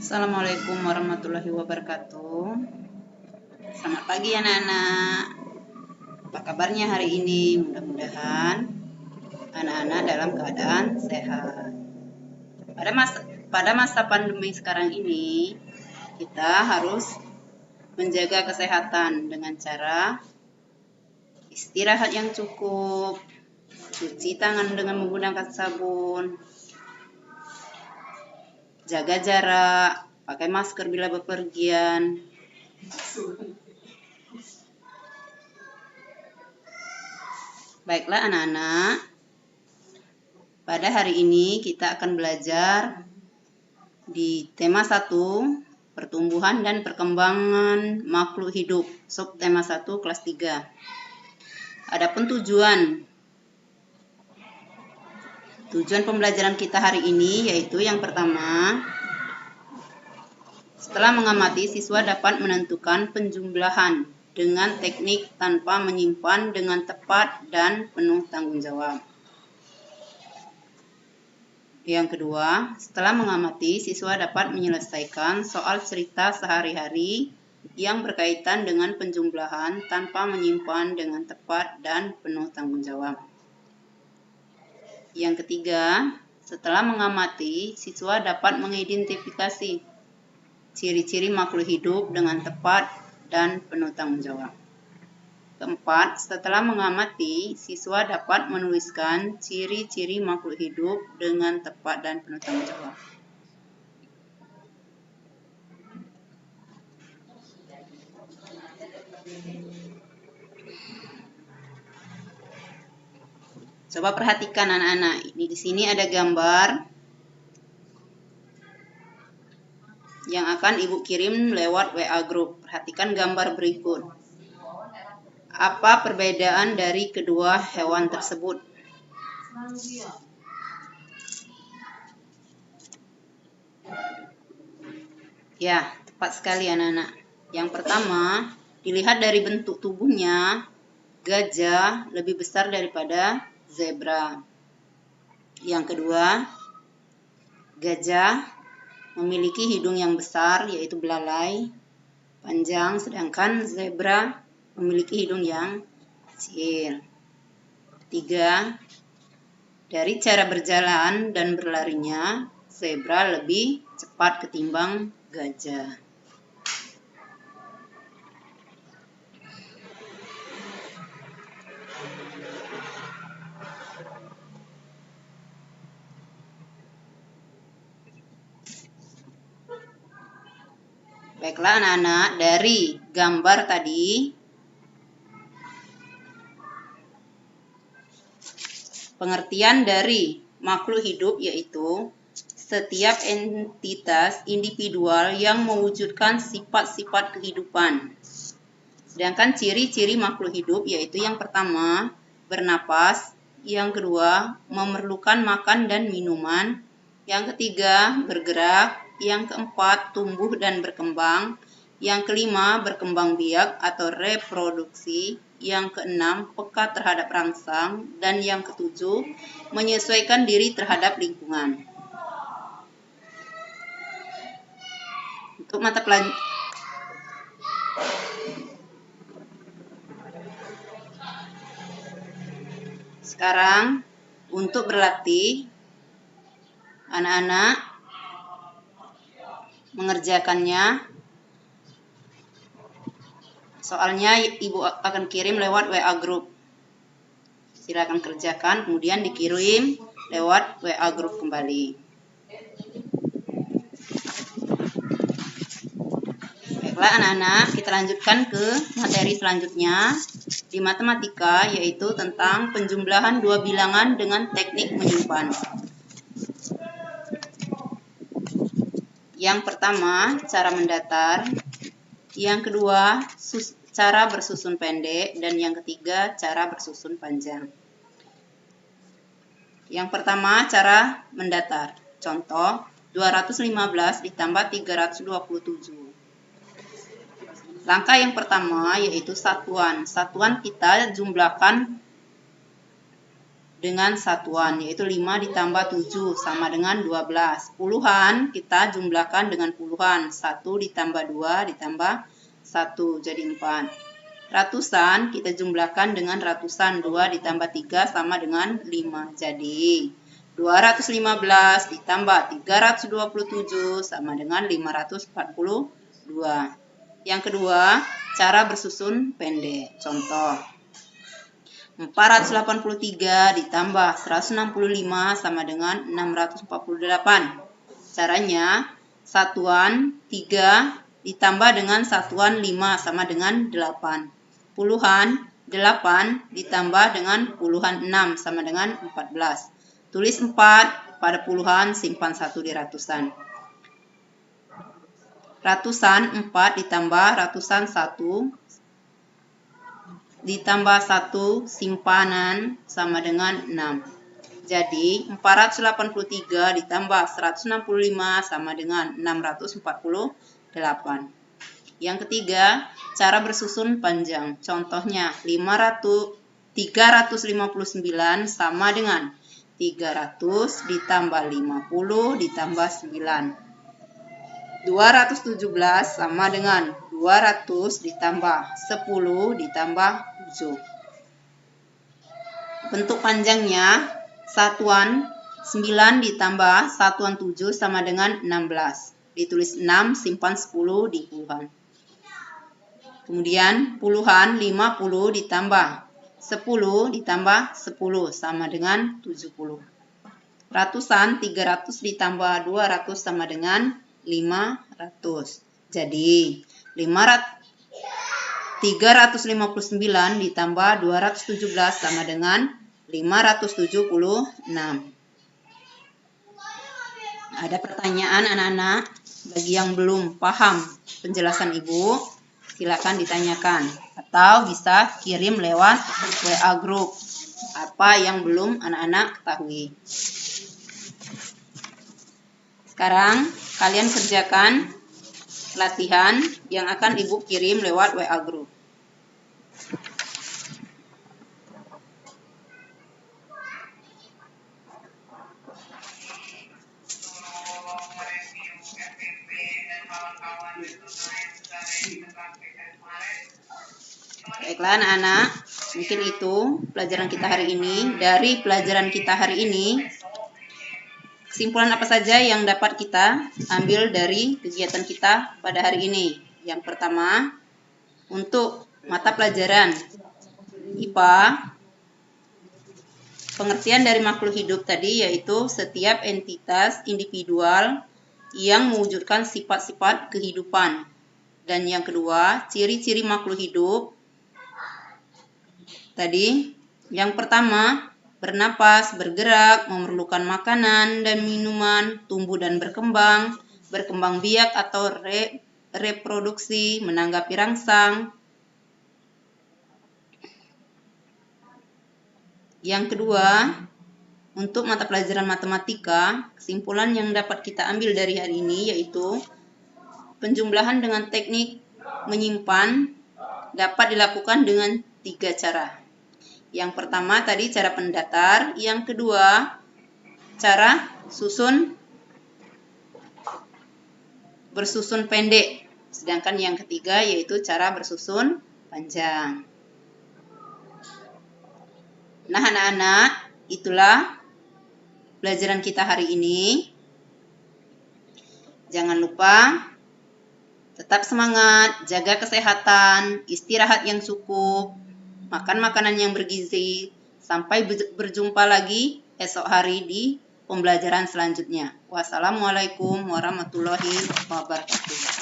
Assalamualaikum warahmatullahi wabarakatuh. Selamat pagi anak-anak. Apa kabarnya hari ini? Mudah-mudahan anak-anak dalam keadaan sehat. Pada masa pandemi sekarang ini, kita harus menjaga kesehatan dengan cara istirahat yang cukup, cuci tangan dengan menggunakan sabun, jaga jarak, pakai masker bila bepergian. Baiklah anak-anak, pada hari ini kita akan belajar di tema 1, pertumbuhan dan perkembangan makhluk hidup, subtema 1 kelas 3. Adapun tujuan pembelajaran kita hari ini yaitu yang pertama, setelah mengamati, siswa dapat menentukan penjumlahan dengan teknik tanpa menyimpan dengan tepat dan penuh tanggung jawab. Yang kedua, setelah mengamati, siswa dapat menyelesaikan soal cerita sehari-hari yang berkaitan dengan penjumlahan tanpa menyimpan dengan tepat dan penuh tanggung jawab. Yang ketiga, setelah mengamati, siswa dapat mengidentifikasi ciri-ciri makhluk hidup dengan tepat dan penuh tanggung jawab. Keempat, setelah mengamati, siswa dapat menuliskan ciri-ciri makhluk hidup dengan tepat dan penuh tanggung jawab. Coba perhatikan anak-anak, di sini ada gambar yang akan Ibu kirim lewat WA Group. Perhatikan gambar berikut. Apa perbedaan dari kedua hewan tersebut? Ya, tepat sekali anak-anak. Yang pertama, dilihat dari bentuk tubuhnya, gajah lebih besar daripada zebra. Yang kedua, gajah memiliki hidung yang besar, yaitu belalai, panjang, sedangkan zebra memiliki hidung yang kecil. 3. Dari cara berjalan dan berlarinya, zebra lebih cepat ketimbang gajah. Baiklah anak-anak, dari gambar tadi, pengertian dari makhluk hidup yaitu setiap entitas individual yang mewujudkan sifat-sifat kehidupan. Sedangkan ciri-ciri makhluk hidup yaitu yang pertama, bernapas, yang kedua, memerlukan makan dan minuman, yang ketiga, bergerak, yang keempat, tumbuh dan berkembang, yang kelima, berkembang biak atau reproduksi, yang keenam, peka terhadap rangsang, dan yang ketujuh, menyesuaikan diri terhadap lingkungan. Untuk mata pelajaran sekarang, untuk berlatih, anak-anak mengerjakannya. Soalnya Ibu akan kirim lewat WA Group. Silakan kerjakan, kemudian dikirim lewat WA Group kembali. Baiklah anak-anak, kita lanjutkan ke materi selanjutnya di matematika, yaitu tentang penjumlahan dua bilangan dengan teknik menyimpan. Yang pertama, cara mendatar. Yang kedua, cara bersusun pendek. Dan yang ketiga, cara bersusun panjang. Yang pertama, cara mendatar. Contoh, 215 ditambah 327. Langkah yang pertama yaitu satuan. Satuan kita jumlahkan dengan satuan, yaitu 5 ditambah 7 sama dengan 12. Puluhan kita jumlahkan dengan puluhan. 1 ditambah 2 ditambah 1 jadi 4. Ratusan kita jumlahkan dengan ratusan. 2 ditambah 3 sama dengan 5. Jadi 215 ditambah 327 sama dengan 542. Yang kedua, cara bersusun pendek. Contoh, 483 ditambah 165 sama dengan 648. Caranya, satuan 3 ditambah dengan satuan 5 sama dengan 8. Puluhan 8 ditambah dengan puluhan 6 sama dengan 14. Tulis 4 pada puluhan, simpan 1 di ratusan. Ratusan 4 ditambah ratusan 1 ditambah 1 simpanan sama dengan 6. Jadi 483 ditambah 165 sama dengan 648. Yang ketiga, cara bersusun panjang. Contohnya 359 sama dengan 300 ditambah 50 ditambah 9. 217 sama dengan 200 ditambah 10 ditambah 7. Bentuk panjangnya, satuan 9 ditambah satuan 7 sama dengan 16. Ditulis 6, simpan 10 di puluhan. Kemudian puluhan 50 ditambah 10 ditambah 10 sama dengan 70. Ratusan 300 ditambah 200 sama dengan 500. Jadi 359 ditambah 217 sama dengan 576. Ada pertanyaan anak-anak? Bagi yang belum paham penjelasan Ibu, silakan ditanyakan atau bisa kirim lewat WA group apa yang belum anak-anak ketahui. Sekarang kalian kerjakan latihan yang akan Ibu kirim lewat WA group. Baiklah anak-anak, mungkin itu pelajaran kita hari ini. Dari pelajaran kita hari ini, kesimpulan apa saja yang dapat kita ambil dari kegiatan kita pada hari ini? Yang pertama, untuk mata pelajaran IPA, pengertian dari makhluk hidup tadi yaitu setiap entitas individual yang mewujudkan sifat-sifat kehidupan. Dan yang kedua, ciri-ciri makhluk hidup tadi, yang pertama, bernapas, bergerak, memerlukan makanan dan minuman, tumbuh dan berkembang biak atau reproduksi, menanggapi rangsang. Yang kedua, untuk mata pelajaran matematika, kesimpulan yang dapat kita ambil dari hari ini yaitu penjumlahan dengan teknik menyimpan dapat dilakukan dengan 3 cara. Yang pertama tadi cara pendatar, yang kedua cara bersusun pendek, sedangkan yang ketiga yaitu cara bersusun panjang. Nah anak-anak, itulah pelajaran kita hari ini. Jangan lupa tetap semangat, jaga kesehatan, istirahat yang cukup, makan makanan yang bergizi. Sampai berjumpa lagi esok hari di pembelajaran selanjutnya. Wassalamualaikum warahmatullahi wabarakatuh.